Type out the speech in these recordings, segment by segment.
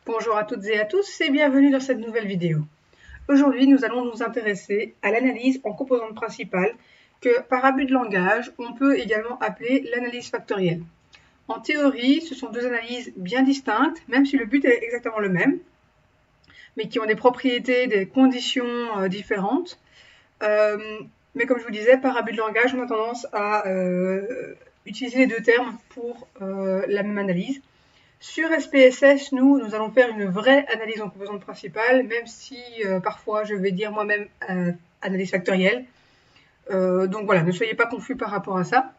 Bonjour à toutes et à tous et bienvenue dans cette nouvelle vidéo. Aujourd'hui, nous allons nous intéresser à l'analyse en composantes principales que, par abus de langage, on peut également appeler l'analyse factorielle. En théorie, ce sont deux analyses bien distinctes, même si le but est exactement le même, mais qui ont des propriétés, des conditions différentes. Mais comme je vous disais, par abus de langage, on a tendance à utiliser les deux termes pour la même analyse. Sur SPSS, nous allons faire une vraie analyse en composantes principales, même si parfois je vais dire moi-même analyse factorielle. Donc voilà, ne soyez pas confus par rapport à ça.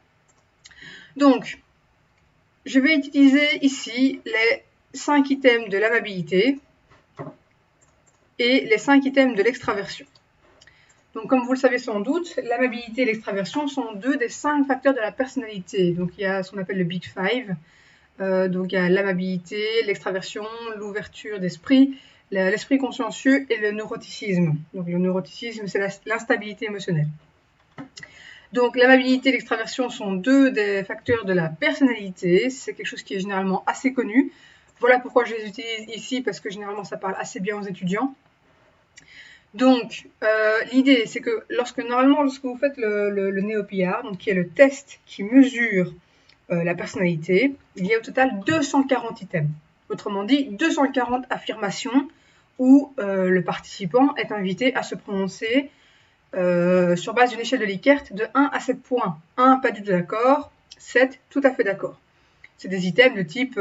Donc, je vais utiliser ici les 5 items de l'amabilité et les 5 items de l'extraversion. Donc, comme vous le savez sans doute, l'amabilité et l'extraversion sont deux des 5 facteurs de la personnalité. Donc, il y a ce qu'on appelle le Big Five. Donc, il y a l'amabilité, l'extraversion, l'ouverture d'esprit, l'esprit consciencieux et le neuroticisme. Donc, le neuroticisme, c'est l'instabilité émotionnelle. Donc, l'amabilité et l'extraversion sont deux des facteurs de la personnalité. C'est quelque chose qui est généralement assez connu. Voilà pourquoi je les utilise ici, parce que généralement, ça parle assez bien aux étudiants. Donc, l'idée, c'est que lorsque vous faites le NeoPR, donc qui est le test qui mesure la personnalité, il y a au total 240 items. Autrement dit, 240 affirmations où le participant est invité à se prononcer sur base d'une échelle de Likert de 1 à 7 points. 1, pas du tout d'accord, 7, tout à fait d'accord. C'est des items de type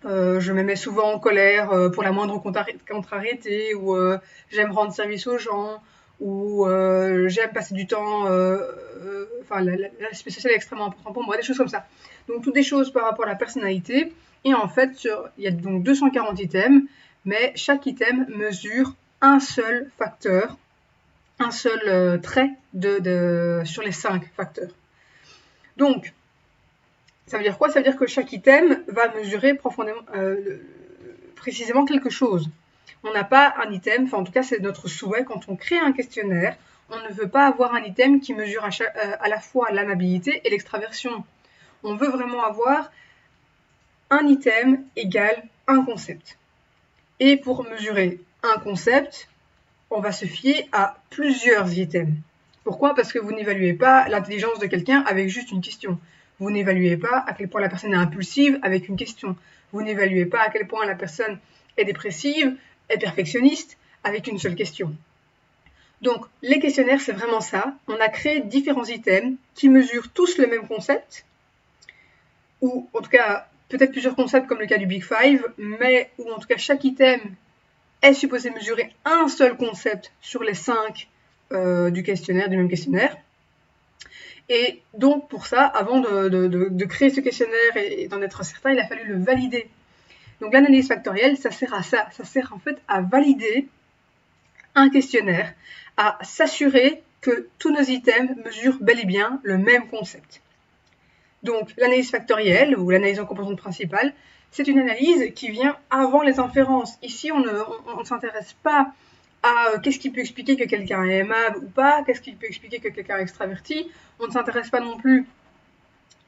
je me mets souvent en colère pour la moindre contrariété, ou j'aime rendre service aux gens, ou j'aime passer du temps, enfin l'aspect social est extrêmement important pour moi, des choses comme ça. Donc toutes des choses par rapport à la personnalité, et en fait il y a donc 240 items, mais chaque item mesure un seul facteur, un seul trait sur les 5 facteurs. Donc ça veut dire quoi? Ça veut dire que chaque item va mesurer précisément quelque chose. On n'a pas un item, enfin en tout cas c'est notre souhait quand on crée un questionnaire, on ne veut pas avoir un item qui mesure à la fois l'amabilité et l'extraversion. On veut vraiment avoir un item égale un concept. Et pour mesurer un concept, on va se fier à plusieurs items. Pourquoi? Parce que vous n'évaluez pas l'intelligence de quelqu'un avec juste une question. Vous n'évaluez pas à quel point la personne est impulsive avec une question. Vous n'évaluez pas à quel point la personne est dépressive, est perfectionniste avec une seule question. Donc, les questionnaires, c'est vraiment ça. On a créé différents items qui mesurent tous le même concept, ou en tout cas, peut-être plusieurs concepts comme le cas du Big Five, mais où en tout cas chaque item est supposé mesurer un seul concept sur les 5 du même questionnaire. Et donc, pour ça, avant de créer ce questionnaire et d'en être certain, il a fallu le valider. Donc, l'analyse factorielle, ça sert à ça. Ça sert en fait à valider un questionnaire, à s'assurer que tous nos items mesurent bel et bien le même concept. Donc, l'analyse factorielle, ou l'analyse en composantes principales, c'est une analyse qui vient avant les inférences. Ici, on ne s'intéresse pas à qu'est-ce qui peut expliquer que quelqu'un est aimable ou pas, qu'est-ce qui peut expliquer que quelqu'un est extraverti. On ne s'intéresse pas non plus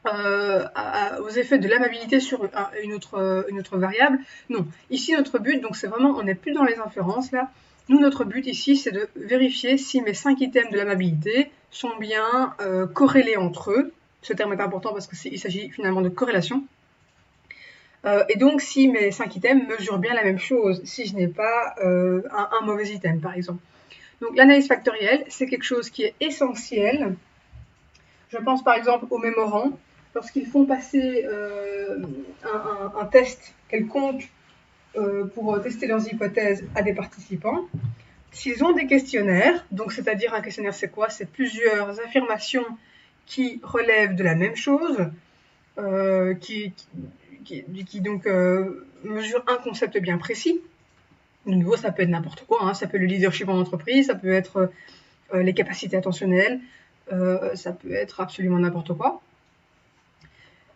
aux effets de l'amabilité sur une autre variable. Non, ici notre but, donc c'est vraiment, on n'est plus dans les inférences là. Nous, notre but ici, c'est de vérifier si mes 5 items de l'amabilité sont bien corrélés entre eux. Ce terme est important parce qu'il s'agit finalement de corrélation. Et donc, si mes 5 items mesurent bien la même chose, si je n'ai pas un mauvais item, par exemple. Donc, l'analyse factorielle, c'est quelque chose qui est essentiel. Je pense par exemple aux mémorants. Lorsqu'ils font passer un test quelconque pour tester leurs hypothèses à des participants, s'ils ont des questionnaires, donc c'est-à-dire un questionnaire c'est quoi? C'est plusieurs affirmations qui relèvent de la même chose, qui donc mesure un concept bien précis. De nouveau, ça peut être n'importe quoi, hein. Ça peut être le leadership en entreprise, ça peut être les capacités attentionnelles, ça peut être absolument n'importe quoi.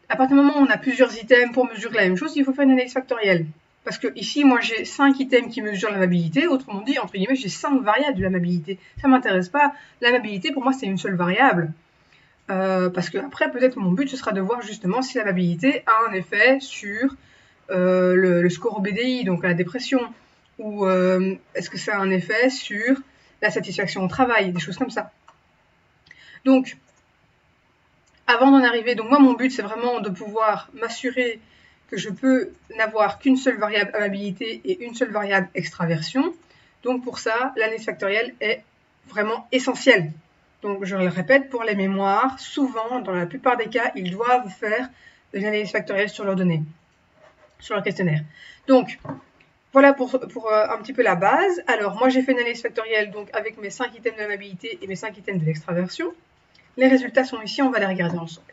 À partir du moment où on a plusieurs items pour mesurer la même chose, il faut faire une analyse factorielle. Parce que ici, moi, j'ai 5 items qui mesurent l'amabilité. Autrement dit, entre guillemets, j'ai 5 variables de l'amabilité. Ça ne m'intéresse pas. L'amabilité, pour moi, c'est une seule variable. Parce que après, peut-être mon but, ce sera de voir justement si l'amabilité a un effet sur le score au BDI, donc à la dépression, ou est-ce que ça a un effet sur la satisfaction au travail, des choses comme ça. Donc, avant d'en arriver, donc moi mon but c'est vraiment de pouvoir m'assurer que je peux n'avoir qu'une seule variable amabilité et une seule variable extraversion. Donc pour ça, l'analyse factorielle est vraiment essentielle. Donc je le répète, pour les mémoires, souvent, dans la plupart des cas, ils doivent faire une analyse factorielle sur leurs données, sur leur questionnaire. Donc voilà pour un petit peu la base. Alors moi j'ai fait une analyse factorielle donc, avec mes 5 items de l'amabilité et mes 5 items de l'extraversion. Les résultats sont ici, on va les regarder ensemble.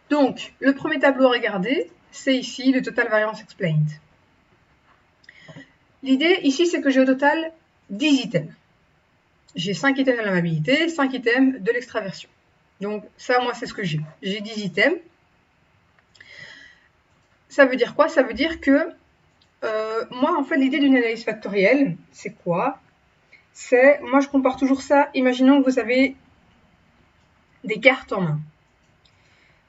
Donc, le premier tableau à regarder, c'est ici le Total Variance Explained. L'idée ici, c'est que j'ai au total 10 items. J'ai 5 items de l'amabilité, 5 items de l'extraversion. Donc, ça, moi, c'est ce que j'ai. J'ai 10 items. Ça veut dire quoi? Ça veut dire que, moi, en fait, l'idée d'une analyse factorielle, c'est quoi? C'est, moi, je compare toujours ça. Imaginons que vous avez des cartes en main.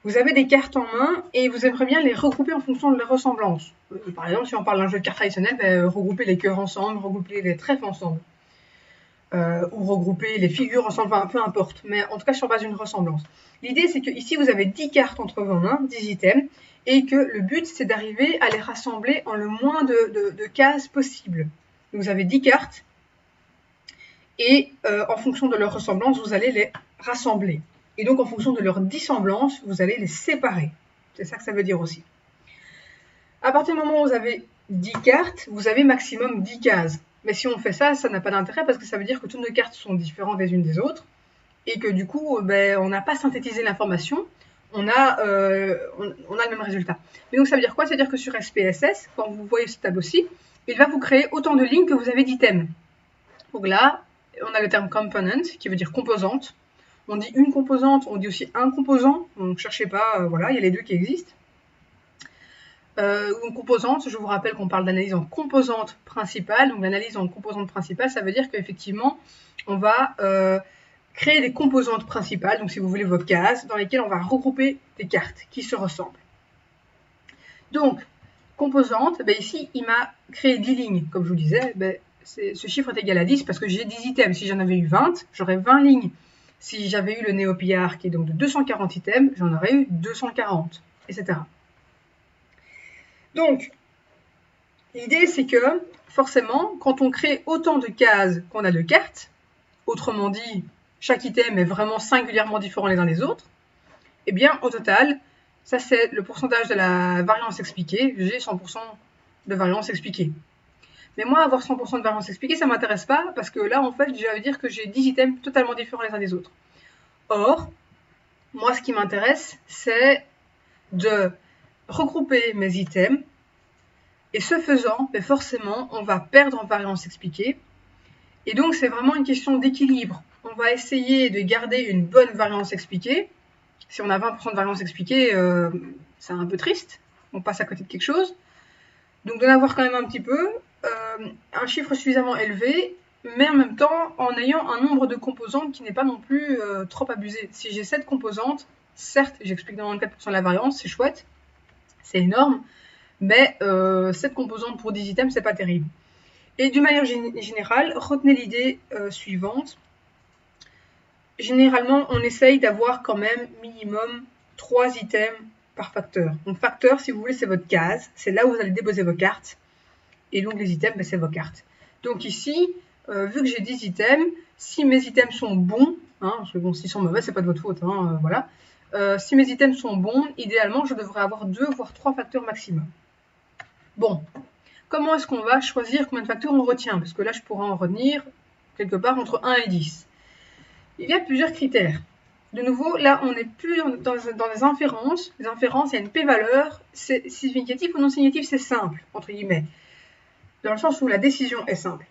Vous avez des cartes en main et vous aimeriez bien les regrouper en fonction de leur ressemblance. Par exemple, si on parle d'un jeu de cartes traditionnel, regrouper les cœurs ensemble, regrouper les trèfles ensemble. Ou regrouper les figures ensemble, enfin, peu importe. Mais en tout cas, sur base d'une ressemblance. L'idée, c'est que ici, vous avez 10 cartes entre vos mains, 10 items, et que le but, c'est d'arriver à les rassembler en le moins de cases possible. Donc, vous avez 10 cartes, et en fonction de leur ressemblance, vous allez les rassembler. Et donc, en fonction de leur dissemblance, vous allez les séparer. C'est ça que ça veut dire aussi. À partir du moment où vous avez 10 cartes, vous avez maximum 10 cases. Mais si on fait ça, ça n'a pas d'intérêt parce que ça veut dire que toutes nos cartes sont différentes les unes des autres et que du coup, on n'a pas synthétisé l'information, on a le même résultat. Mais donc, ça veut dire quoi? C'est-à-dire que sur SPSS, quand vous voyez ce tableau-ci, il va vous créer autant de lignes que vous avez d'items. Donc là, on a le terme component qui veut dire composante. On dit une composante, on dit aussi un composant. Donc, ne cherchez pas, voilà, il y a les deux qui existent. Une composante, je vous rappelle qu'on parle d'analyse en composante principale. Donc, l'analyse en composante principale, ça veut dire qu'effectivement, on va créer des composantes principales. Donc, si vous voulez, vos cases, dans lesquelles on va regrouper des cartes qui se ressemblent. Donc, composante, ici, il m'a créé 10 lignes. Comme je vous disais, ce chiffre est égal à 10 parce que j'ai 10 items. Si j'en avais eu 20, j'aurais 20 lignes. Si j'avais eu le NeoPR qui est donc de 240 items, j'en aurais eu 240, etc. Donc, l'idée c'est que, forcément, quand on crée autant de cases qu'on a de cartes, autrement dit, chaque item est vraiment singulièrement différent les uns des autres, eh bien, au total, ça c'est le pourcentage de la variance expliquée, j'ai 100% de variance expliquée. Mais moi, avoir 100% de variance expliquée, ça ne m'intéresse pas, parce que là, en fait, je vais dire que j'ai 10 items totalement différents les uns des autres. Or, moi, ce qui m'intéresse, c'est de regrouper mes items, et ce faisant, forcément, on va perdre en variance expliquée. Et donc, c'est vraiment une question d'équilibre. On va essayer de garder une bonne variance expliquée. Si on a 20% de variance expliquée, c'est un peu triste. On passe à côté de quelque chose. Donc, d'en avoir quand même un petit peu, un chiffre suffisamment élevé, mais en même temps, en ayant un nombre de composantes qui n'est pas non plus trop abusé. Si j'ai 7 composantes, certes, j'explique dans 24% de la variance, c'est chouette, c'est énorme, mais 7 composantes pour 10 items, c'est pas terrible. Et d'une manière générale, retenez l'idée suivante. Généralement, on essaye d'avoir quand même minimum 3 items par facteur. Donc facteur, si vous voulez, c'est votre case, c'est là où vous allez déposer vos cartes. Et donc les items, c'est vos cartes. Donc ici, vu que j'ai 10 items, si mes items sont bons, parce que bon, s'ils sont mauvais, c'est pas de votre faute, voilà. Si mes items sont bons, idéalement, je devrais avoir 2 voire 3 facteurs maximum. Bon, comment est-ce qu'on va choisir combien de facteurs on retient? Parce que là, je pourrais en retenir quelque part entre 1 et 10. Il y a plusieurs critères. De nouveau, là, on n'est plus dans les inférences. Les inférences, il y a une p-valeur. C'est significatif ou non significatif, c'est simple, entre guillemets. Dans le sens où la décision est simple.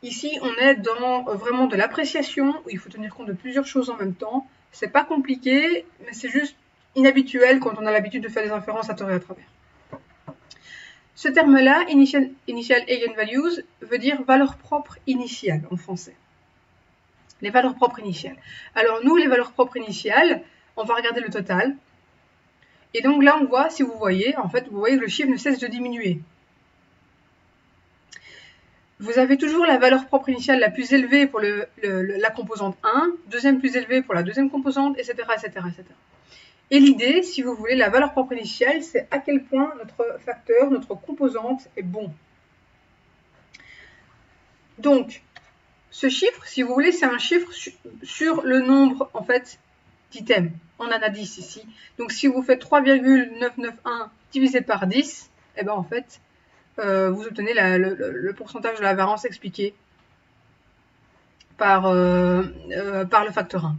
Ici, on est dans vraiment de l'appréciation, où il faut tenir compte de plusieurs choses en même temps. C'est pas compliqué, mais c'est juste inhabituel quand on a l'habitude de faire des inférences à tort et à travers. Ce terme-là, Initial Eigenvalues, veut dire valeur propre initiale en français. Les valeurs propres initiales. Alors nous, les valeurs propres initiales, on va regarder le total. Et donc là, on voit, si vous voyez, en fait, vous voyez que le chiffre ne cesse de diminuer. Vous avez toujours la valeur propre initiale la plus élevée pour la composante 1, deuxième plus élevée pour la deuxième composante, etc. etc., etc. Et l'idée, si vous voulez, la valeur propre initiale, c'est à quel point notre facteur, notre composante est bon. Donc, ce chiffre, si vous voulez, c'est un chiffre sur le nombre, en fait, d'items. On en a 10 ici. Donc, si vous faites 3,991 divisé par 10, eh ben, en fait, vous obtenez le pourcentage de la variance expliqué par le facteur 1.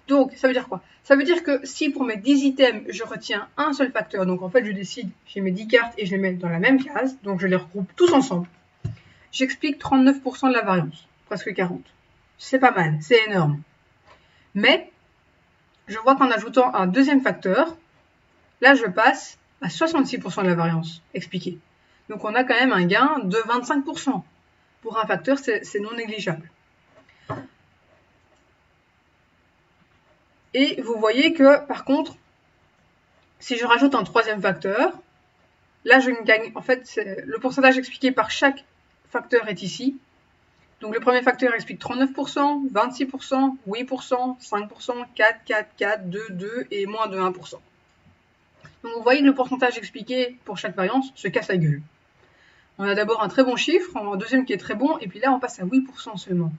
Donc, ça veut dire quoi? Ça veut dire que si pour mes 10 items, je retiens un seul facteur, donc en fait, je décide, j'ai mes 10 cartes et je les mets dans la même case, donc je les regroupe tous ensemble, j'explique 39% de la variance, presque 40. C'est pas mal, c'est énorme. Mais, je vois qu'en ajoutant un deuxième facteur, là, je passe à 66% de la variance expliquée. Donc, on a quand même un gain de 25%. Pour un facteur, c'est non négligeable. Et vous voyez que, par contre, si je rajoute un troisième facteur, là, je gagne, en fait, le pourcentage expliqué par chaque facteur est ici. Donc, le premier facteur explique 39%, 26%, 8%, 5%, 4, 4, 4, 2, 2 et moins de 1%. Donc, vous voyez que le pourcentage expliqué pour chaque variance se casse la gueule. On a d'abord un très bon chiffre, un deuxième qui est très bon, et puis là, on passe à 8% seulement.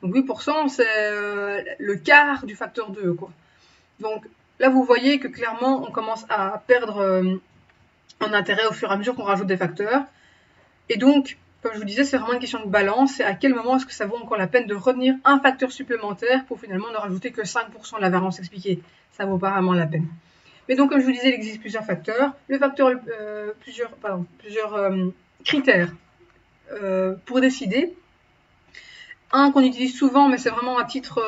Donc 8%, c'est le quart du facteur 2, quoi. Donc là, vous voyez que clairement, on commence à perdre en intérêt au fur et à mesure qu'on rajoute des facteurs. Et donc, comme je vous disais, c'est vraiment une question de balance. C'est à quel moment est-ce que ça vaut encore la peine de retenir un facteur supplémentaire pour finalement ne rajouter que 5% de la variance expliquée. Ça vaut pas vraiment la peine. Mais donc, comme je vous disais, il existe plusieurs facteurs. Le facteur, plusieurs critères pour décider. Un qu'on utilise souvent, mais c'est vraiment un titre,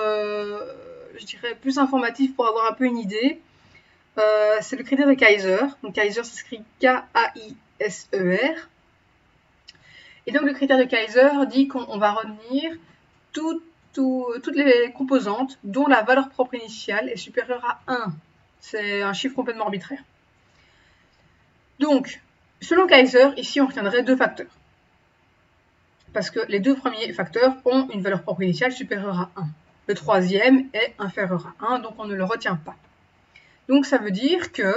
je dirais, plus informatif pour avoir un peu une idée. C'est le critère de Kaiser. Donc Kaiser s'écrit K-A-I-S-E-R. Et donc le critère de Kaiser dit qu'on va retenir toutes les composantes dont la valeur propre initiale est supérieure à 1. C'est un chiffre complètement arbitraire. Donc, selon Kaiser, ici on retiendrait deux facteurs. Parce que les deux premiers facteurs ont une valeur propre initiale supérieure à 1. Le troisième est inférieur à 1, donc on ne le retient pas. Donc ça veut dire que,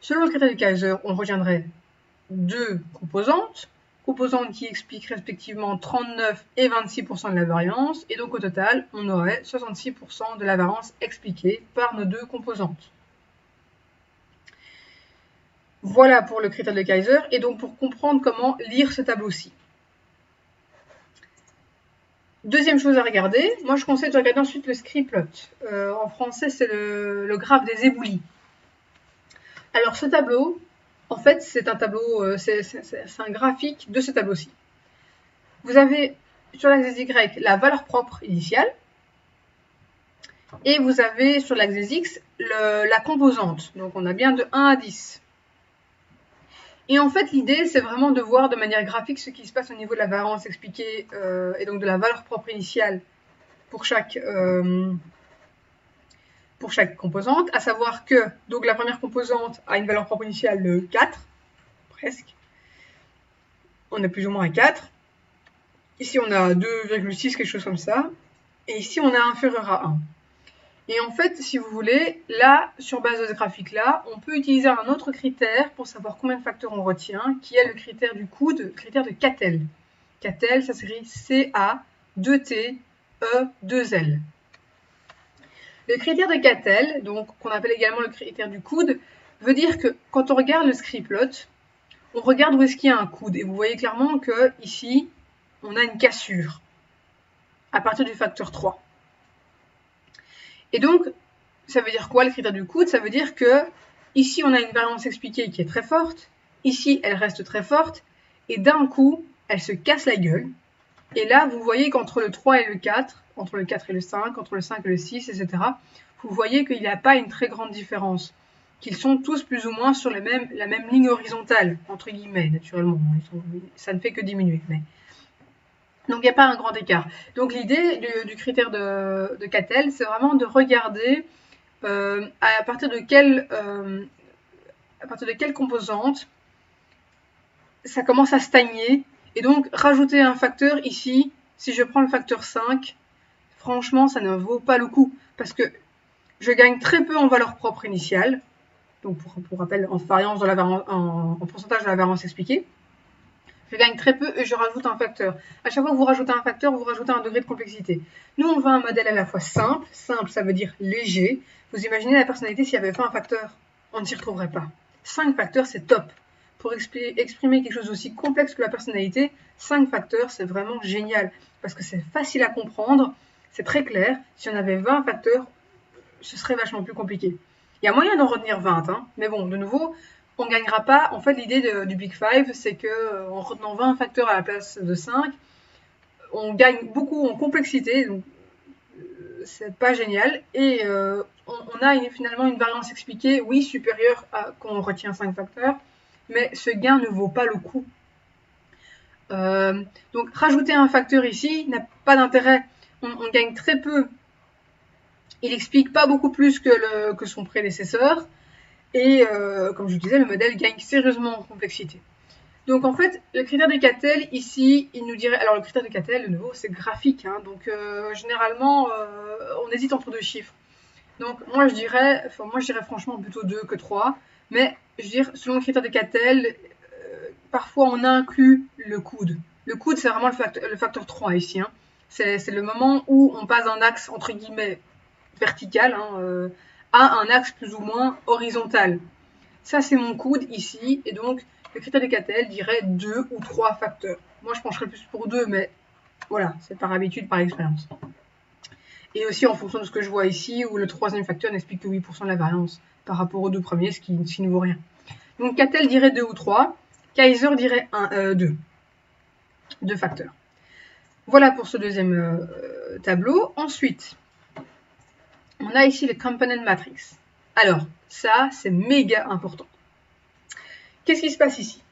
selon le critère de Kaiser, on retiendrait deux composantes qui expliquent respectivement 39 et 26% de la variance, et donc au total, on aurait 66% de la variance expliquée par nos deux composantes. Voilà pour le critère de Kaiser, et donc pour comprendre comment lire ce tableau-ci. Deuxième chose à regarder, moi je conseille de regarder ensuite le scriplot. En français, c'est le graphe des éboulis. Alors ce tableau, en fait, c'est un tableau, c'est un graphique de ce tableau-ci. Vous avez sur l'axe des Y la valeur propre initiale, et vous avez sur l'axe des X la composante. Donc on a bien de 1 à 10. Et en fait, l'idée, c'est vraiment de voir de manière graphique ce qui se passe au niveau de la variance expliquée et donc de la valeur propre initiale pour chaque composante, à savoir que donc la première composante a une valeur propre initiale de 4, presque. On est plus ou moins à 4. Ici, on a 2,6, quelque chose comme ça. Et ici, on a inférieur à 1. Et en fait, si vous voulez, là, sur base de ce graphique-là, on peut utiliser un autre critère pour savoir combien de facteurs on retient, qui est le critère du coude, le critère de Cattell. Cattell, ça s'écrit C-A-2-T-E-2-L. Le critère de Cattell, donc qu'on appelle également le critère du coude, veut dire que quand on regarde le scriplot, on regarde où est-ce qu'il y a un coude. Et vous voyez clairement que ici, on a une cassure à partir du facteur 3. Et donc, ça veut dire quoi le critère du coude? Ça veut dire que ici, on a une variance expliquée qui est très forte. Ici, elle reste très forte. Et d'un coup, elle se casse la gueule. Et là, vous voyez qu'entre le 3 et le 4, entre le 4 et le 5, entre le 5 et le 6, etc., vous voyez qu'il n'y a pas une très grande différence. Qu'ils sont tous plus ou moins sur la même ligne horizontale, entre guillemets, naturellement. Ça ne fait que diminuer. Mais... Donc, il n'y a pas un grand écart. Donc, l'idée du critère de Cattell, c'est vraiment de regarder à partir de quelle à partir de quelle composante ça commence à stagner. Et donc, rajouter un facteur ici, si je prends le facteur 5, franchement, ça ne vaut pas le coup. Parce que je gagne très peu en valeur propre initiale. Donc, pour rappel, en variance de la variance, en pourcentage de la variance expliquée. Je gagne très peu et je rajoute un facteur. À chaque fois que vous rajoutez un facteur, vous rajoutez un degré de complexité. Nous, on veut un modèle à la fois simple. Simple, ça veut dire léger. Vous imaginez la personnalité s'il n'y avait pas un facteur, on ne s'y retrouverait pas. 5 facteurs, c'est top. Pour exprimer quelque chose d'aussi complexe que la personnalité, 5 facteurs, c'est vraiment génial. Parce que c'est facile à comprendre, c'est très clair. Si on avait 20 facteurs, ce serait vachement plus compliqué. Il y a moyen d'en retenir 20, hein, mais bon, de nouveau, on ne gagnera pas. En fait, l'idée du Big Five, c'est qu'en retenant 20 facteurs à la place de 5, on gagne beaucoup en complexité, donc c'est pas génial. Et on a finalement une variance expliquée, oui, supérieure à quand on retient 5 facteurs, mais ce gain ne vaut pas le coup. Donc, rajouter un facteur ici n'a pas d'intérêt. On gagne très peu. Il explique pas beaucoup plus que son prédécesseur. Et comme je vous disais, le modèle gagne sérieusement en complexité. Donc en fait, le critère de Cattell, ici, il nous dirait... Alors le critère de Cattell, de nouveau, c'est graphique. Hein, donc généralement, on hésite entre deux chiffres. Donc moi je dirais franchement plutôt 2 que 3. Mais je veux dire, selon le critère de Cattell, parfois on inclut le coude. Le coude, c'est vraiment le facteur 3 ici. Hein. C'est le moment où on passe d'un axe, entre guillemets, vertical, hein, à un axe plus ou moins horizontal. Ça, c'est mon coude ici. Et donc, le critère de Cattell dirait 2 ou 3 facteurs. Moi, je pencherais plus pour 2, mais voilà, c'est par habitude, par expérience. Et aussi en fonction de ce que je vois ici, où le troisième facteur n'explique que 8% de la variance par rapport aux deux premiers, ce qui ne vaut rien. Donc, Cattell dirait 2 ou 3. Kaiser dirait 2. 2 facteurs. Voilà pour ce deuxième tableau. Ensuite, on a ici le component matrix. Alors, ça, c'est méga important. Qu'est-ce qui se passe ici?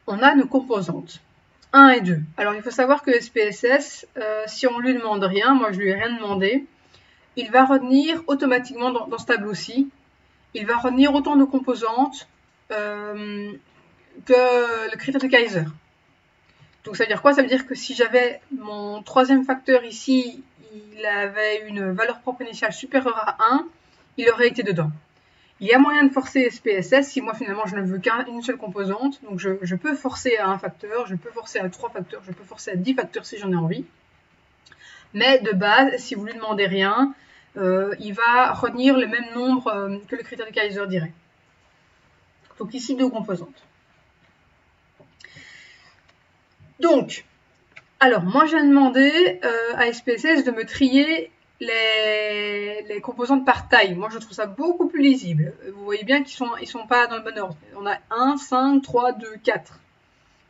On a nos composantes, 1 et 2. Alors, il faut savoir que SPSS, si on ne lui demande rien, moi je ne lui ai rien demandé, il va retenir automatiquement dans ce tableau-ci, il va retenir autant de composantes que le critère de Kaiser. Donc, ça veut dire quoi? Ça veut dire que si j'avais mon troisième facteur ici, il avait une valeur propre initiale supérieure à 1, il aurait été dedans. Il y a moyen de forcer SPSS si moi finalement je ne veux qu'une seule composante. Donc je peux forcer à un facteur, je peux forcer à 3 facteurs, je peux forcer à 10 facteurs si j'en ai envie. Mais de base, si vous lui demandez rien, il va retenir le même nombre que le critère de Kaiser dirait. Donc ici 2 composantes. Donc, alors moi j'ai demandé à SPSS de me trier les composantes par taille. Moi, je trouve ça beaucoup plus lisible. Vous voyez bien qu'ils sont pas dans le bon ordre. On a 1, 5, 3, 2, 4.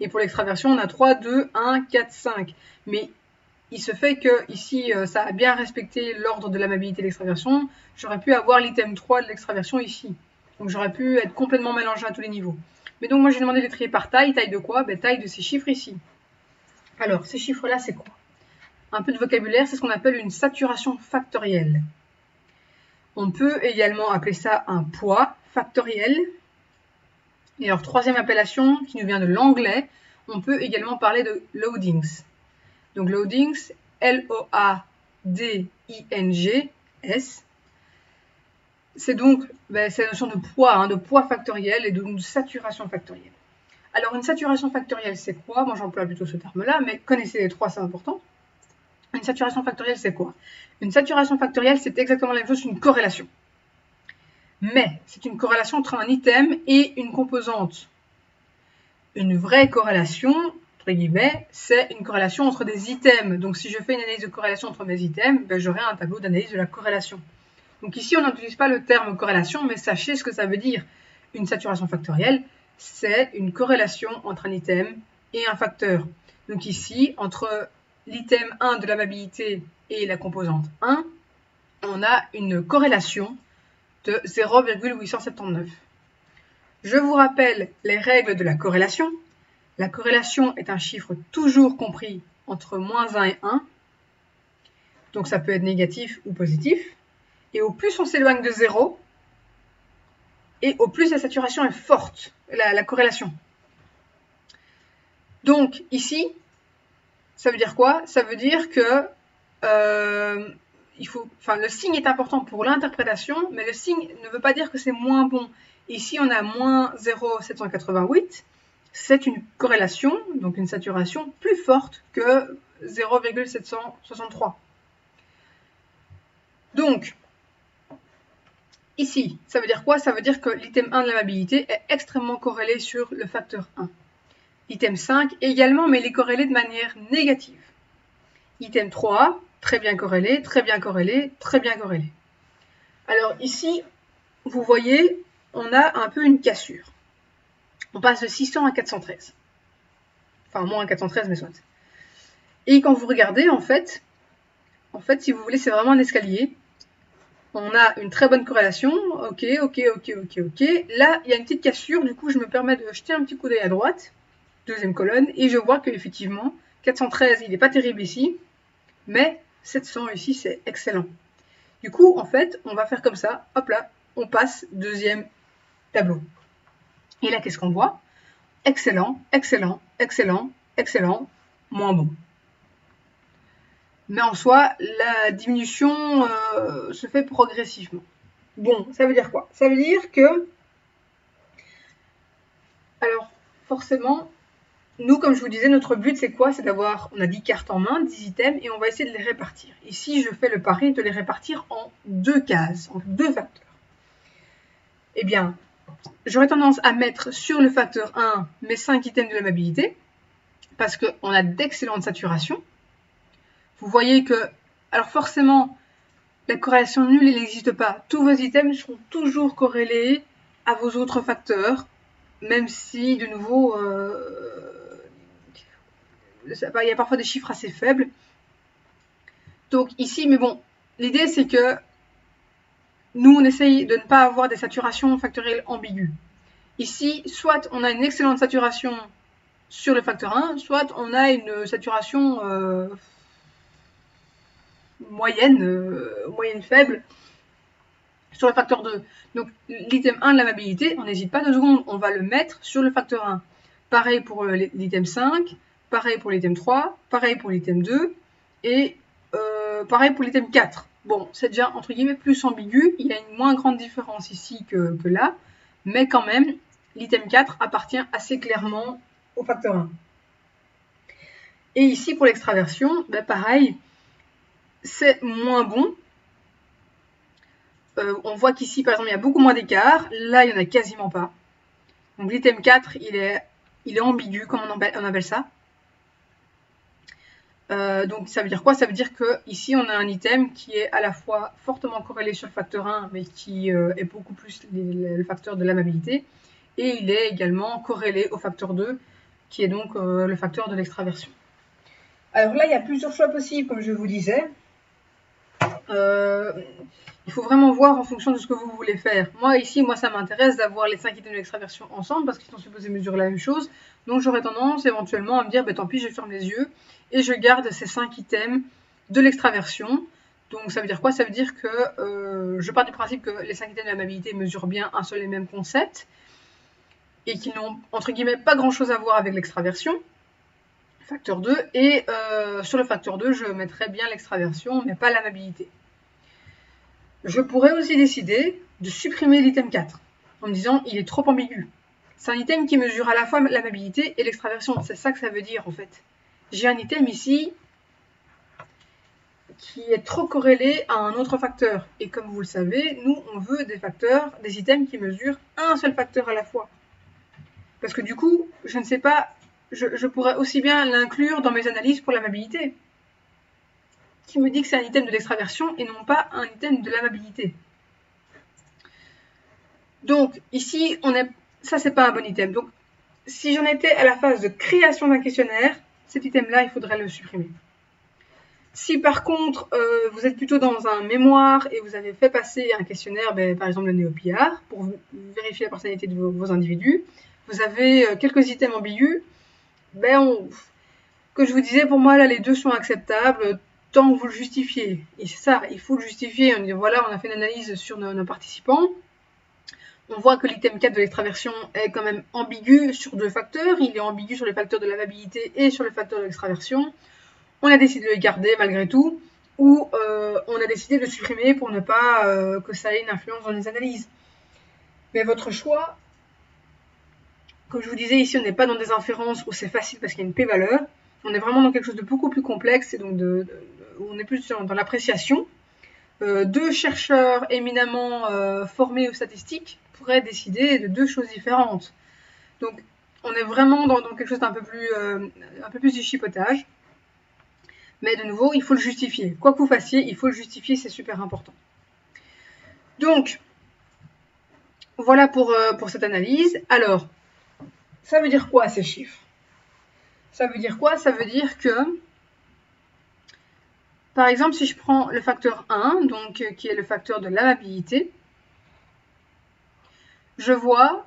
Et pour l'extraversion, on a 3, 2, 1, 4, 5. Mais il se fait que ici, ça a bien respecté l'ordre de l'amabilité de l'extraversion. J'aurais pu avoir l'item 3 de l'extraversion ici. Donc, j'aurais pu être complètement mélangé à tous les niveaux. Mais donc, moi, j'ai demandé de les trier par taille. Taille de quoi? Taille de ces chiffres ici. Alors, ces chiffres-là, c'est quoi? Un peu de vocabulaire, c'est ce qu'on appelle une saturation factorielle. On peut également appeler ça un poids factoriel. Et alors, troisième appellation qui nous vient de l'anglais, on peut également parler de loadings. Donc, loadings, L-O-A-D-I-N-G-S. C'est donc c'est la notion de poids, de poids factoriel et donc de saturation factorielle. Alors, une saturation factorielle, c'est quoi? Moi, j'emploie plutôt ce terme-là, mais connaissez les trois, c'est important. Une saturation factorielle, c'est quoi? Une saturation factorielle, c'est exactement la même chose qu'une corrélation. Mais c'est une corrélation entre un item et une composante. Une vraie corrélation, entre guillemets, c'est une corrélation entre des items. Donc si je fais une analyse de corrélation entre mes items, j'aurai un tableau d'analyse de la corrélation. Donc ici, on n'utilise pas le terme corrélation, mais sachez ce que ça veut dire. Une saturation factorielle, c'est une corrélation entre un item et un facteur. Donc ici, entre l'item 1 de l'amabilité et la composante 1, on a une corrélation de 0,879. Je vous rappelle les règles de la corrélation. La corrélation est un chiffre toujours compris entre moins 1 et 1. Donc ça peut être négatif ou positif. Et au plus on s'éloigne de 0, et au plus la saturation est forte, la corrélation. Donc ici, ça veut dire quoi? Ça veut dire que le signe est important pour l'interprétation, mais le signe ne veut pas dire que c'est moins bon. Ici, on a moins 0,788. C'est une corrélation, donc une saturation plus forte que 0,763. Donc, ici, ça veut dire quoi? Ça veut dire que l'item 1 de l'amabilité est extrêmement corrélé sur le facteur 1. Item 5 également, mais il est corrélé de manière négative. Item 3, très bien corrélé, très bien corrélé, très bien corrélé. Alors ici, vous voyez, on a un peu une cassure. On passe de 600 à 413. Enfin, moins à 413, mais soit. Et quand vous regardez, en fait, si vous voulez, c'est vraiment un escalier. On a une très bonne corrélation. Ok. Là, il y a une petite cassure. Du coup, je me permets de jeter un petit coup d'œil à droite. Deuxième colonne. Et je vois qu'effectivement, 413, il n'est pas terrible ici. Mais 700 ici, c'est excellent. Du coup, en fait, on va faire comme ça. Hop là, on passe deuxième tableau. Et là, qu'est-ce qu'on voit? Excellent, excellent, excellent, excellent, moins bon. Mais en soi, la diminution se fait progressivement. Bon, ça veut dire quoi? Ça veut dire que, alors forcément, nous, comme je vous disais, notre but c'est quoi? C'est d'avoir, on a 10 cartes en main, 10 items, et on va essayer de les répartir. Ici, je fais le pari de les répartir en 2 cases, en 2 facteurs. Eh bien, j'aurais tendance à mettre sur le facteur 1 mes 5 items de l'amabilité, parce qu'on a d'excellentes saturations. Vous voyez que, alors forcément, la corrélation nulle, elle n'existe pas. Tous vos items seront toujours corrélés à vos autres facteurs, même si, de nouveau, il y a parfois des chiffres assez faibles. Donc ici, mais bon, l'idée c'est que nous, on essaye de ne pas avoir des saturations factorielles ambiguës. Ici, soit on a une excellente saturation sur le facteur 1, soit on a une saturation moyenne faible sur le facteur 2. Donc l'item 1 de l'amabilité, on n'hésite pas 2 secondes, on va le mettre sur le facteur 1. Pareil pour l'item 5, pareil pour l'item 3, pareil pour l'item 2, et pareil pour l'item 4. Bon, c'est déjà entre guillemets plus ambigu, il y a une moins grande différence ici que là, mais quand même, l'item 4 appartient assez clairement au facteur 1. Et ici, pour l'extraversion, ben pareil, c'est moins bon. On voit qu'ici, par exemple, il y a beaucoup moins d'écart. Là, il n'y en a quasiment pas. Donc l'item 4, il est ambigu, comme on appelle ça. Donc ça veut dire quoi? Ça veut dire qu'ici, on a un item qui est à la fois fortement corrélé sur le facteur 1, mais qui est beaucoup plus le facteur de l'amabilité. Et il est également corrélé au facteur 2, qui est donc le facteur de l'extraversion. Alors là, il y a plusieurs choix possibles, comme je vous disais. Il faut vraiment voir en fonction de ce que vous voulez faire. Moi, ici, ça m'intéresse d'avoir les 5 items de l'extraversion ensemble, parce qu'ils sont supposés mesurer la même chose. Donc, j'aurais tendance éventuellement à me dire, tant pis, je ferme les yeux, et je garde ces 5 items de l'extraversion. Donc, ça veut dire quoi? Ça veut dire que je pars du principe que les 5 items de l'amabilité mesurent bien un seul et même concept, et qu'ils n'ont, entre guillemets, pas grand-chose à voir avec l'extraversion. Facteur 2, et sur le facteur 2, je mettrais bien l'extraversion, mais pas l'amabilité. Je pourrais aussi décider de supprimer l'item 4, en me disant il est trop ambigu. C'est un item qui mesure à la fois l'amabilité et l'extraversion, c'est ça que ça veut dire en fait. J'ai un item ici qui est trop corrélé à un autre facteur, et comme vous le savez, nous on veut des items qui mesurent un seul facteur à la fois. Parce que du coup, je ne sais pas, je pourrais aussi bien l'inclure dans mes analyses pour l'amabilité, qui me dit que c'est un item de l'extraversion et non pas un item de l'amabilité. Donc ici, ça c'est pas un bon item. Donc si j'en étais à la phase de création d'un questionnaire, cet item-là, il faudrait le supprimer. Si par contre, vous êtes plutôt dans un mémoire et vous avez fait passer un questionnaire, par exemple le NeoPR, pour vérifier la personnalité de vos individus, vous avez quelques items ambigus, que je vous disais, pour moi, là, les deux sont acceptables tant que vous le justifiez. Et c'est ça, il faut le justifier. On dit, voilà, on a fait une analyse sur nos participants. On voit que l'item 4 de l'extraversion est quand même ambigu sur 2 facteurs. Il est ambigu sur les facteurs de l'amabilité et sur le facteur de l'extraversion. On a décidé de le garder malgré tout, ou on a décidé de le supprimer pour ne pas que ça ait une influence dans les analyses. Mais votre choix, comme je vous disais ici, on n'est pas dans des inférences où c'est facile parce qu'il y a une p-valeur. On est vraiment dans quelque chose de beaucoup plus complexe et donc où on est plus dans l'appréciation. 2 chercheurs éminemment formés aux statistiques pourraient décider de 2 choses différentes. Donc on est vraiment dans quelque chose d'un peu plus du chipotage. Mais de nouveau, il faut le justifier. Quoi que vous fassiez, il faut le justifier, c'est super important. Donc, voilà pour cette analyse. Alors, ça veut dire quoi ces chiffres? Ça veut dire quoi? Ça veut dire que, par exemple, si je prends le facteur 1, donc qui est le facteur de l'amabilité, je vois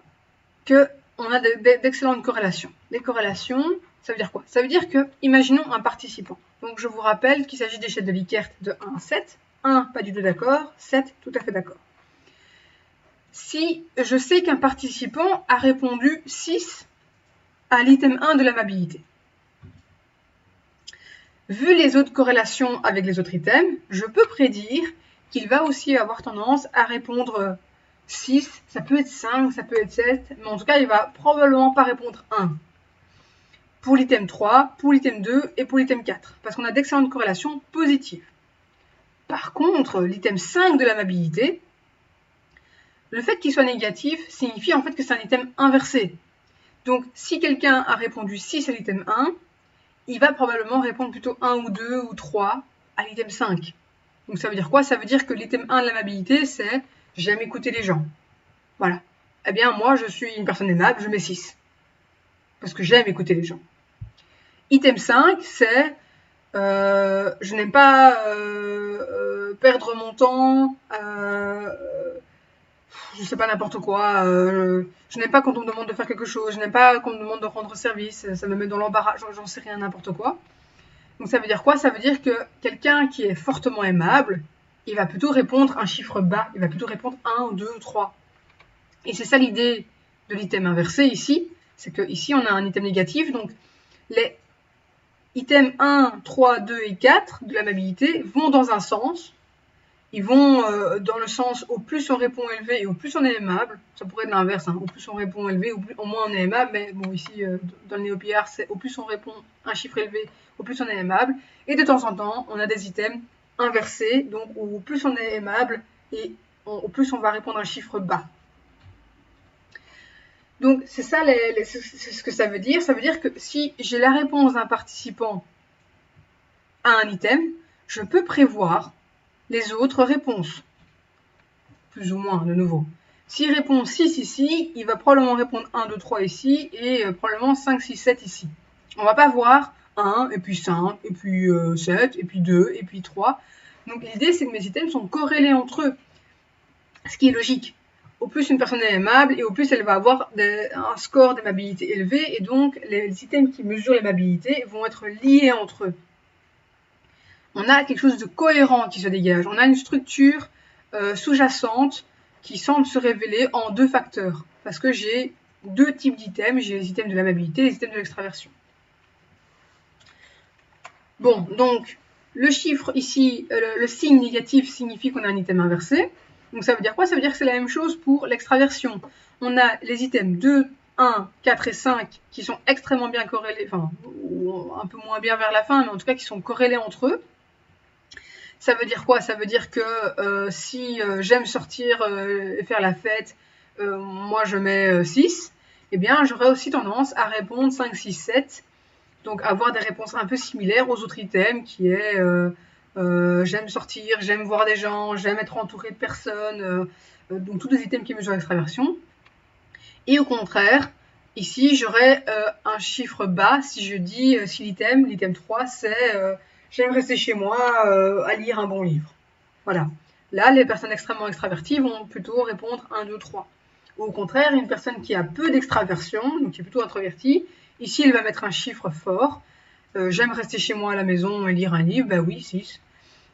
qu'on a d'excellentes corrélations. Les corrélations, ça veut dire quoi? Ça veut dire que, imaginons un participant. Donc je vous rappelle qu'il s'agit d'échelle de Likert de 1 à 7. 1, pas du tout d'accord. 7, tout à fait d'accord. Si je sais qu'un participant a répondu 6 à l'item 1 de l'amabilité, vu les autres corrélations avec les autres items, je peux prédire qu'il va aussi avoir tendance à répondre 6, ça peut être 5, ça peut être 7, mais en tout cas, il va probablement pas répondre 1. Pour l'item 3, pour l'item 2 et pour l'item 4, parce qu'on a d'excellentes corrélations positives. Par contre, l'item 5 de l'amabilité, le fait qu'il soit négatif signifie en fait que c'est un item inversé. Donc, si quelqu'un a répondu 6 à l'item 1, il va probablement répondre plutôt 1 ou 2 ou 3 à l'item 5. Donc, ça veut dire quoi? Ça veut dire que l'item 1 de l'amabilité, c'est « j'aime écouter les gens ». Voilà. Eh bien, moi, je suis une personne aimable, je mets 6. Parce que j'aime écouter les gens. Item 5, c'est je n'aime pas perdre mon temps, je sais pas, n'importe quoi, je n'aime pas quand on me demande de faire quelque chose, je n'aime pas quand on me demande de rendre service, ça me met dans l'embarras, j'en sais rien, n'importe quoi. Donc ça veut dire quoi? Ça veut dire que quelqu'un qui est fortement aimable, il va plutôt répondre un chiffre bas, il va plutôt répondre 1, 2 ou 3. Et c'est ça l'idée de l'item inversé ici, c'est que ici on a un item négatif, donc les items 1, 3, 2 et 4 de l'amabilité vont dans un sens. Ils vont dans le sens au plus on répond élevé et au plus on est aimable. Ça pourrait être l'inverse, hein. Au plus on répond élevé, au moins on est aimable. Mais bon, ici, dans le NeoPR, c'est au plus on répond un chiffre élevé, au plus on est aimable. Et de temps en temps, on a des items inversés, donc au plus on est aimable et au plus on va répondre un chiffre bas. Donc c'est ça, c'est ce que ça veut dire. Ça veut dire que si j'ai la réponse d'un participant à un item, je peux prévoir les autres réponses. Plus ou moins, de nouveau. S'il répond 6 ici, il va probablement répondre 1, 2, 3 ici, et probablement 5, 6, 7 ici. On va pas voir 1, et puis 5, et puis 7, et puis 2, et puis 3. Donc l'idée, c'est que mes items sont corrélés entre eux. Ce qui est logique. Au plus une personne est aimable, et au plus elle va avoir un score d'aimabilité élevé, et donc les items qui mesurent l'aimabilité vont être liés entre eux. On a quelque chose de cohérent qui se dégage. On a une structure sous-jacente qui semble se révéler en 2 facteurs. Parce que j'ai 2 types d'items. J'ai les items de l'amabilité et les items de l'extraversion. Bon, donc, le chiffre ici, le signe négatif signifie qu'on a un item inversé. Donc ça veut dire quoi? Ça veut dire que c'est la même chose pour l'extraversion. On a les items 2, 1, 4 et 5 qui sont extrêmement bien corrélés, enfin, ou un peu moins bien vers la fin, mais en tout cas qui sont corrélés entre eux. Ça veut dire quoi? Ça veut dire que si j'aime sortir et faire la fête, moi je mets 6, eh bien j'aurai aussi tendance à répondre 5, 6, 7, donc avoir des réponses un peu similaires aux autres items qui est j'aime sortir, j'aime voir des gens, j'aime être entouré de personnes, donc tous des items qui mesurent l'extraversion. Et au contraire, ici j'aurai un chiffre bas si je dis, si l'item 3 c'est j'aime rester chez moi à lire un bon livre. Voilà. Là, les personnes extrêmement extraverties vont plutôt répondre 1, 2, 3. Ou au contraire, une personne qui a peu d'extraversion, donc qui est plutôt introvertie, ici, elle va mettre un chiffre fort. J'aime rester chez moi à la maison et lire un livre, bah oui, 6.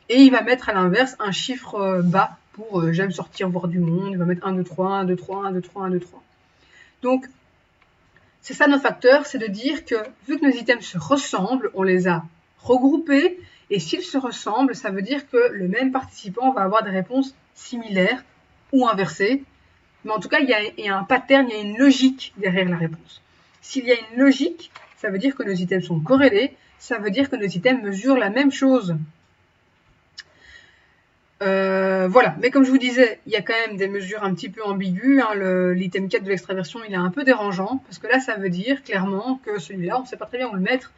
Et il va mettre à l'inverse un chiffre bas pour j'aime sortir voir du monde, il va mettre 1, 2, 3, 1, 2, 3, 1, 2, 3, 1, 2, 3. Donc, c'est ça nos facteurs, c'est de dire que vu que nos items se ressemblent, on les a regroupés, et s'ils se ressemblent, ça veut dire que le même participant va avoir des réponses similaires ou inversées. Mais en tout cas, il y a un pattern, il y a une logique derrière la réponse. S'il y a une logique, ça veut dire que nos items sont corrélés, ça veut dire que nos items mesurent la même chose. Voilà, mais comme je vous disais, il y a quand même des mesures un petit peu ambiguës. Hein. L'item 4 de l'extraversion, il est un peu dérangeant, parce que là, ça veut dire clairement que celui-là, on ne sait pas très bien où le mettre.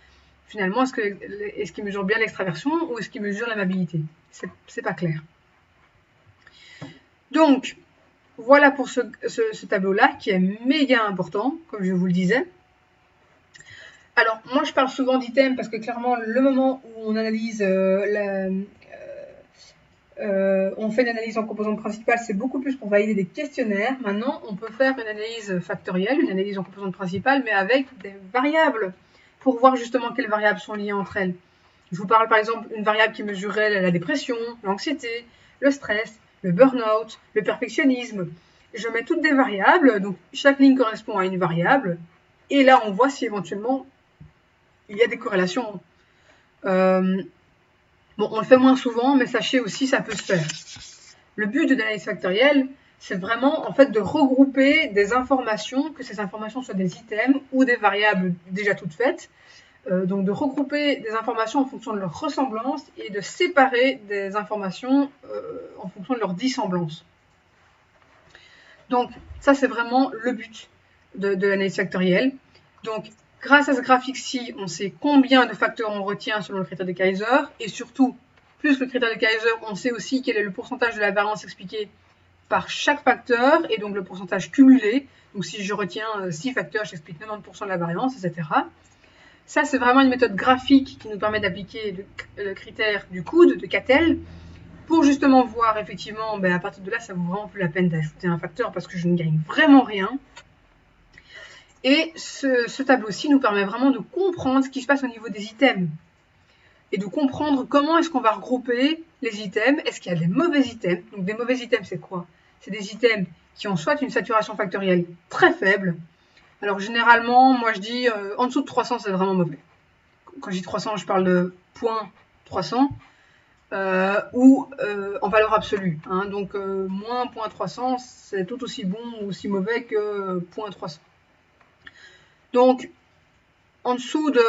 Finalement, est-ce qu'il mesure bien l'extraversion ou est-ce qu'il mesure l'amabilité? C'est pas clair. Donc, voilà pour ce tableau-là, qui est méga important, comme je vous le disais. Alors, moi, je parle souvent d'items, parce que clairement, le moment où on analyse on fait une analyse en composantes principales, c'est beaucoup plus pour valider des questionnaires. Maintenant, on peut faire une analyse factorielle, une analyse en composantes principales, mais avec des variables, pour voir justement quelles variables sont liées entre elles. Je vous parle par exemple d'une variable qui mesurait la dépression, l'anxiété, le stress, le burn-out, le perfectionnisme. Je mets toutes des variables, donc chaque ligne correspond à une variable, et là on voit si éventuellement il y a des corrélations. Bon, on le fait moins souvent, mais sachez aussi, ça peut se faire. Le but de l'analyse factorielle, c'est vraiment en fait de regrouper des informations, que ces informations soient des items ou des variables déjà toutes faites. Donc de regrouper des informations en fonction de leur ressemblance et de séparer des informations en fonction de leur dissemblance. Donc ça, c'est vraiment le but de l'analyse factorielle. Donc grâce à ce graphique-ci, on sait combien de facteurs on retient selon le critère de Kaiser, et surtout, plus le critère de Kaiser, on sait aussi quel est le pourcentage de la variance expliqué par chaque facteur, et donc le pourcentage cumulé. Donc si je retiens 6 facteurs, j'explique 90% de la variance, etc. Ça, c'est vraiment une méthode graphique qui nous permet d'appliquer le critère du coude, de Cattell, pour justement voir effectivement, à partir de là, ça vaut vraiment plus la peine d'ajouter un facteur parce que je ne gagne vraiment rien. Et ce tableau-ci nous permet vraiment de comprendre ce qui se passe au niveau des items et de comprendre comment est-ce qu'on va regrouper les items. Est-ce qu'il y a des mauvais items? Donc des mauvais items, c'est quoi? C'est des items qui ont soit une saturation factorielle très faible. Alors généralement, moi je dis en dessous de 300, c'est vraiment mauvais. Quand je dis 300, je parle de 0.300 ou en valeur absolue. Hein. Donc moins 0.300, c'est tout aussi bon ou aussi mauvais que 0.300. Donc, en dessous de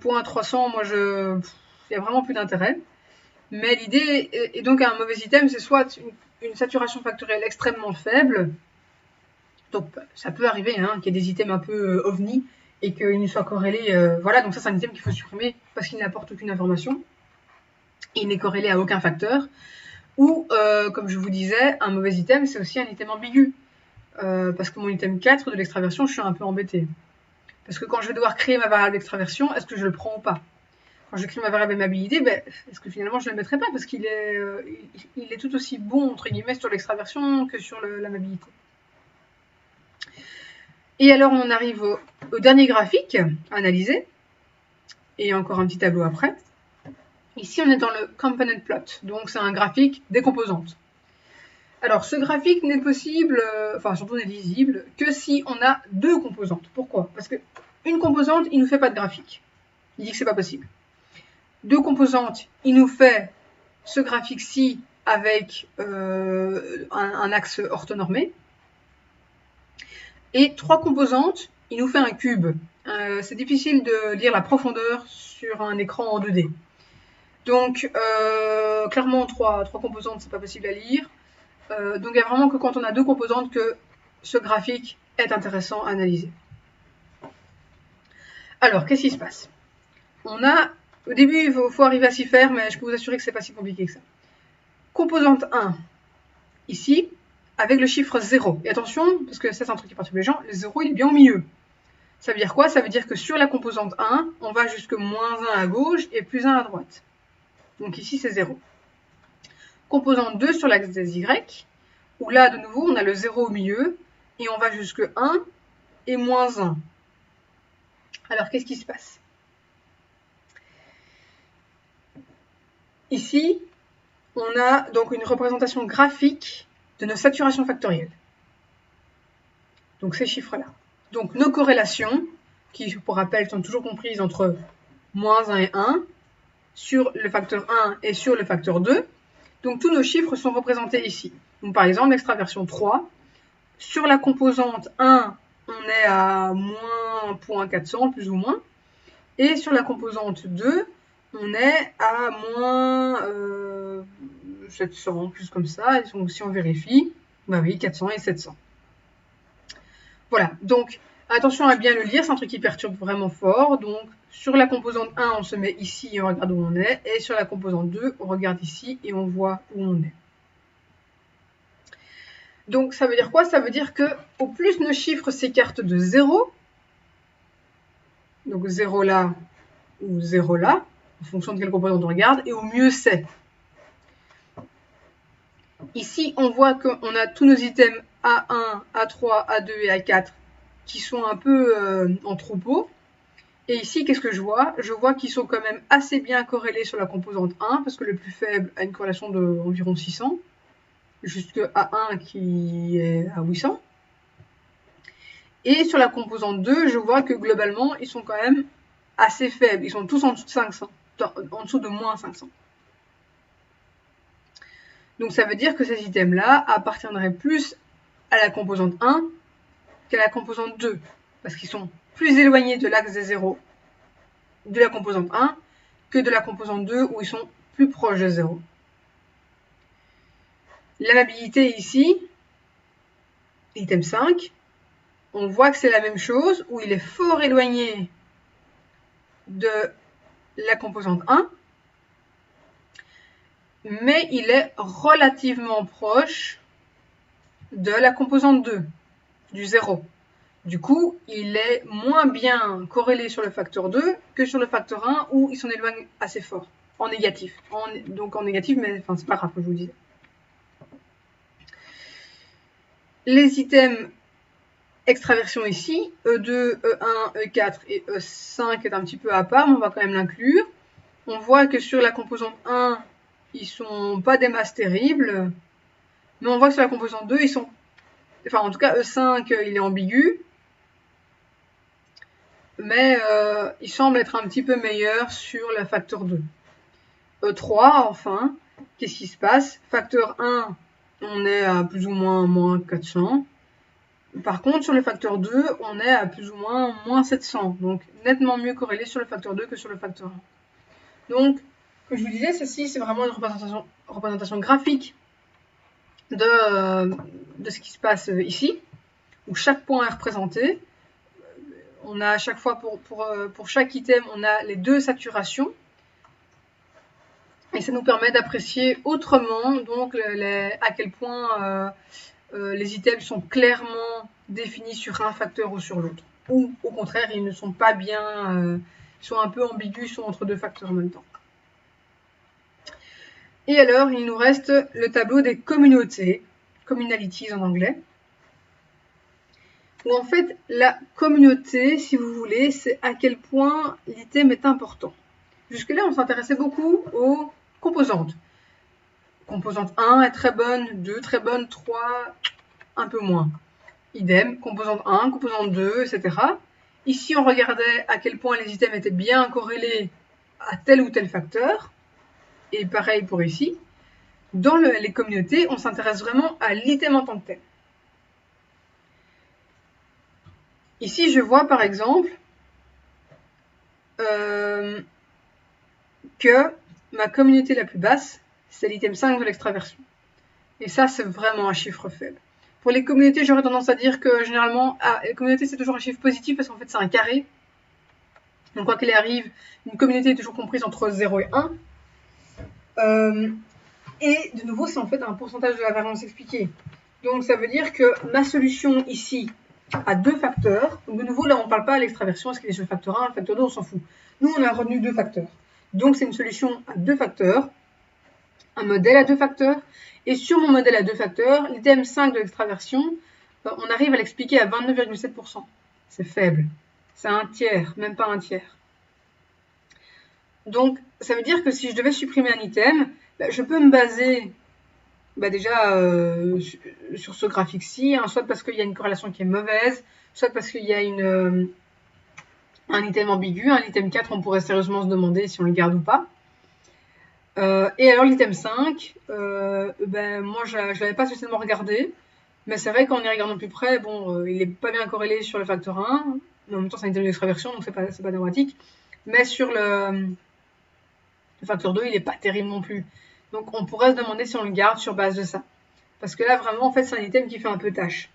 0.300, moi, il n'y a vraiment plus d'intérêt. Mais l'idée est donc un mauvais item, c'est soit une saturation factorielle extrêmement faible. Donc, ça peut arriver hein, qu'il y ait des items un peu ovni et qu'ils ne soient corrélés. Voilà, donc ça, c'est un item qu'il faut supprimer parce qu'il n'apporte aucune information. Il n'est corrélé à aucun facteur. Ou, comme je vous disais, un mauvais item, c'est aussi un item ambigu. Parce que mon item 4 de l'extraversion, je suis un peu embêtée. Parce que quand je vais devoir créer ma variable d'extraversion, est-ce que je le prends ou pas? Quand je crée ma variable amabilité, est-ce que finalement je ne le mettrai pas? Parce qu'il est tout aussi bon, entre guillemets, sur l'extraversion que sur l'amabilité. Et alors on arrive au dernier graphique à analyser. Et encore un petit tableau après. Ici on est dans le component plot. Donc c'est un graphique des composantes. Alors ce graphique n'est possible, enfin surtout n'est lisible, que si on a deux composantes. Pourquoi? Parce qu'une composante, il ne nous fait pas de graphique. Il dit que c'est pas possible. Deux composantes, il nous fait ce graphique-ci avec un axe orthonormé. Et trois composantes, il nous fait un cube. C'est difficile de lire la profondeur sur un écran en 2D. Donc clairement, trois composantes, c'est pas possible à lire. Donc il n'y a vraiment que quand on a deux composantes que ce graphique est intéressant à analyser. Alors, qu'est-ce qui se passe? Au début, il faut arriver à s'y faire, mais je peux vous assurer que c'est pas si compliqué que ça. Composante 1, ici, avec le chiffre 0. Et attention, parce que ça c'est un truc qui perturbe les gens, le 0 il est bien au milieu. Ça veut dire quoi? Ça veut dire que sur la composante 1, on va jusque moins 1 à gauche et plus 1 à droite. Donc ici c'est 0. Composante 2 sur l'axe des Y, où là de nouveau on a le 0 au milieu, et on va jusque 1 et moins 1. Alors qu'est-ce qui se passe? Ici, on a donc une représentation graphique de nos saturations factorielles. Donc ces chiffres-là. Donc nos corrélations, qui pour rappel sont toujours comprises entre moins 1 et 1, sur le facteur 1 et sur le facteur 2. Donc tous nos chiffres sont représentés ici. Donc par exemple, l'extraversion 3, sur la composante 1, on est à moins 0.400, plus ou moins. Et sur la composante 2, on est à moins 700, plus comme ça. Et donc si on vérifie, bah oui, 400 et 700. Voilà, donc attention à bien le lire, c'est un truc qui perturbe vraiment fort. Donc sur la composante 1, on se met ici et on regarde où on est. Et sur la composante 2, on regarde ici et on voit où on est. Donc ça veut dire quoi? Ça veut dire que au plus nos chiffres s'écartent de 0, donc 0 là ou 0 là, en fonction de quelle composante on regarde, et au mieux c'est. Ici, on voit qu'on a tous nos items A1, A3, A2 et A4 qui sont un peu en troupeau. Et ici, qu'est-ce que je vois? Je vois qu'ils sont quand même assez bien corrélés sur la composante 1, parce que le plus faible a une corrélation d'environ 600, jusque A1 qui est à 800. Et sur la composante 2, je vois que globalement, ils sont quand même assez faibles. Ils sont tous en dessous de 500, en dessous de moins 500. Donc ça veut dire que ces items-là appartiendraient plus à la composante 1 qu'à la composante 2, parce qu'ils sont plus éloignés de l'axe des zéros de la composante 1 que de la composante 2 où ils sont plus proches de 0. L'amabilité ici, item 5, on voit que c'est la même chose, où il est fort éloigné de la composante 1, mais il est relativement proche de la composante 2, du 0. Du coup, il est moins bien corrélé sur le facteur 2 que sur le facteur 1, où il s'en éloigne assez fort, en négatif. Donc en négatif, mais enfin, c'est pas grave, je vous disais. Les items extraversion ici, E2, E1, E4 et E5 est un petit peu à part, mais on va quand même l'inclure. On voit que sur la composante 1, ils sont pas des masses terribles, mais on voit que sur la composante 2, ils sont... Enfin, en tout cas, E5, il est ambigu, mais il semble être un petit peu meilleur sur le facteur 2. E3, enfin, qu'est-ce qui se passe? Facteur 1, on est à plus ou moins 400. Par contre, sur le facteur 2, on est à plus ou moins 700. Donc, nettement mieux corrélé sur le facteur 2 que sur le facteur 1. Donc, comme je vous disais, ceci, c'est vraiment une représentation graphique de ce qui se passe ici, où chaque point est représenté. On a à chaque fois, pour chaque item, on a les deux saturations. Et ça nous permet d'apprécier autrement donc, à quel point les items sont clairement définis sur un facteur ou sur l'autre. Ou au contraire, ils ne sont pas bien, ils sont un peu ambigus, ils sont entre deux facteurs en même temps. Et alors, il nous reste le tableau des communautés, communalities en anglais. Où en fait, la communauté, si vous voulez, c'est à quel point l'item est important. Jusque-là, on s'intéressait beaucoup aux composantes. Composante 1 est très bonne, 2 très bonne, 3 un peu moins. Idem, composante 1, composante 2, etc. Ici, on regardait à quel point les items étaient bien corrélés à tel ou tel facteur. Et pareil pour ici. Dans les communautés, on s'intéresse vraiment à l'item en tant que tel. Ici, je vois par exemple que ma communauté la plus basse, c'est l'item 5 de l'extraversion. Et ça, c'est vraiment un chiffre faible. Pour les communautés, j'aurais tendance à dire que généralement, les communautés, c'est toujours un chiffre positif parce qu'en fait, c'est un carré. Donc, quoi qu'il arrive, une communauté est toujours comprise entre 0 et 1. Et de nouveau, c'est en fait un pourcentage de la variance expliquée. Donc, ça veut dire que ma solution ici a deux facteurs. Donc, de nouveau, là, on ne parle pas à l'extraversion, est-ce qu'il est sur le facteur 1, le facteur 2, on s'en fout. Nous, on a retenu deux facteurs. Donc, c'est une solution à deux facteurs, un modèle à deux facteurs. Et sur mon modèle à deux facteurs, l'item 5 de l'extraversion, on arrive à l'expliquer à 29,7%. C'est faible. C'est un tiers, même pas un tiers. Donc, ça veut dire que si je devais supprimer un item, Je peux me baser déjà sur ce graphique-ci, hein, soit parce qu'il y a une corrélation qui est mauvaise, soit parce qu'il y a un item ambigu. Un item 4, on pourrait sérieusement se demander si on le garde ou pas. Et alors l'item 5, moi je l'avais pas spécialement regardé, mais c'est vrai qu'en y regardant plus près, bon, il est pas bien corrélé sur le facteur 1, mais en même temps c'est un item d'extraversion, donc c'est pas dramatique. Mais sur le facteur 2, il est pas terrible non plus. Donc on pourrait se demander si on le garde sur base de ça. Parce que là vraiment en fait c'est un item qui fait un peu tâche.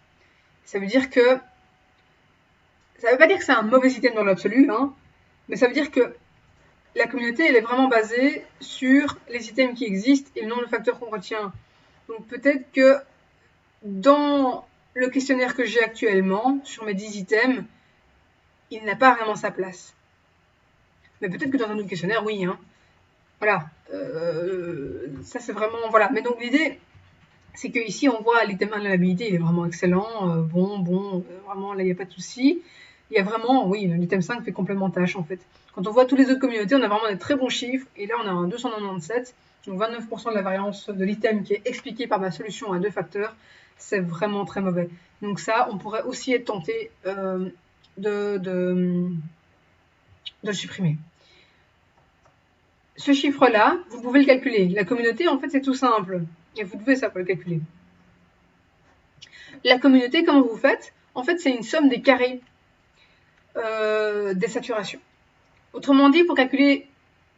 Ça veut dire que ça veut pas dire que c'est un mauvais item dans l'absolu, hein, mais ça veut dire que la communauté, elle est vraiment basée sur les items qui existent et non le facteur qu'on retient. Donc peut-être que dans le questionnaire que j'ai actuellement, sur mes 10 items, il n'a pas vraiment sa place. Mais peut-être que dans un autre questionnaire, oui. Hein. Voilà. Ça, c'est vraiment... Voilà. Mais donc l'idée, c'est qu'ici, on voit l'item 1 de l'habilité, il est vraiment excellent. Vraiment, là, il n'y a pas de souci. Il y a vraiment, oui, l'item 5 fait complètement tâche, en fait. Quand on voit toutes les autres communautés, on a vraiment des très bons chiffres. Et là, on a un 297, donc 29% de la variance de l'item qui est expliquée par ma solution à 2 facteurs. C'est vraiment très mauvais. Donc ça, on pourrait aussi être tenté de le supprimer. Ce chiffre-là, vous pouvez le calculer. La communauté, en fait, c'est tout simple. Et vous devez savoir le calculer. La communauté, comment vous faites? En fait, c'est une somme des carrés des saturations. Autrement dit, pour calculer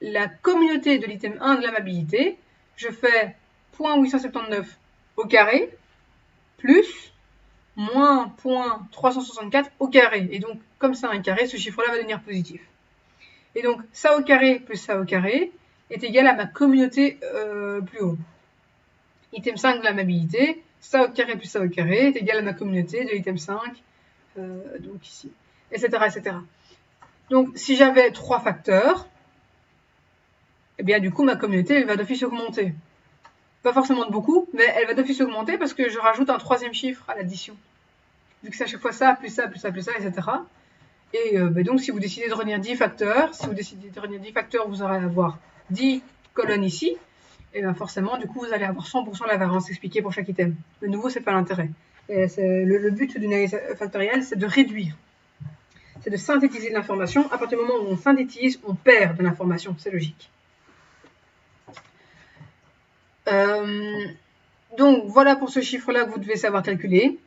la communauté de l'item 1 de l'amabilité, je fais 0.879 au carré plus moins 0.364 au carré. Et donc, comme c'est un carré, ce chiffre-là va devenir positif. Et donc, ça au carré plus ça au carré est égal à ma communauté plus haut. Item 5 de l'amabilité, ça au carré plus ça au carré est égal à ma communauté de l'item 5, donc ici, etc., etc. Donc, si j'avais 3 facteurs, eh bien, du coup, ma communauté, elle va d'office augmenter. Pas forcément de beaucoup, mais elle va d'office augmenter parce que je rajoute un 3e chiffre à l'addition. Vu que c'est à chaque fois ça, plus ça, plus ça, plus ça, etc. Et donc, si vous décidez de retenir 10 facteurs, vous aurez à avoir 10 colonnes ici. Et bien forcément, du coup, vous allez avoir 100% de la variance expliquée pour chaque item. De nouveau, c'est pas l'intérêt. Le but d'une analyse factorielle, c'est de réduire. C'est de synthétiser de l'information. À partir du moment où on synthétise, on perd de l'information. C'est logique. Donc, voilà pour ce chiffre-là que vous devez savoir calculer.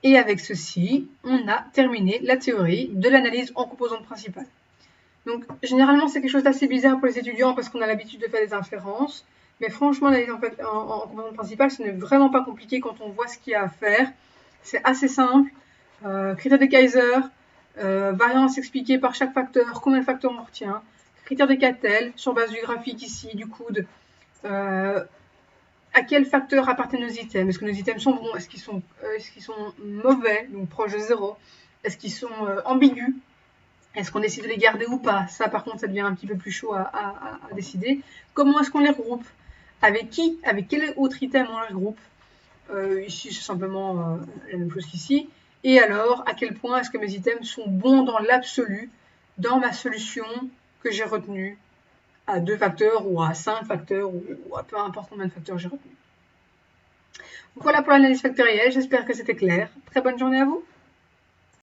Et avec ceci, on a terminé la théorie de l'analyse en composantes principales. Donc, généralement, c'est quelque chose d'assez bizarre pour les étudiants parce qu'on a l'habitude de faire des inférences. Mais franchement, l'analyse en composante principale, ce n'est vraiment pas compliqué quand on voit ce qu'il y a à faire. C'est assez simple. Critères de Kaiser, variance expliquée par chaque facteur, combien de facteurs on retient, critères de Cattell, sur base du graphique ici, du coude, à quel facteur appartiennent nos items. Est-ce que nos items sont bons? Est-ce qu'ils sont mauvais, donc proches de 0? Est-ce qu'ils sont ambigus? Est-ce qu'on décide de les garder ou pas? Ça, par contre, ça devient un petit peu plus chaud à décider. Comment est-ce qu'on les regroupe? Avec qui? Avec quel autre item on les regroupe? Ici, c'est simplement la même chose qu'ici. Et alors, à quel point est-ce que mes items sont bons dans l'absolu, dans ma solution que j'ai retenue à 2 facteurs ou à 5 facteurs ou à peu importe combien de facteurs j'ai retenu. Voilà pour l'analyse factorielle, j'espère que c'était clair. Très bonne journée à vous.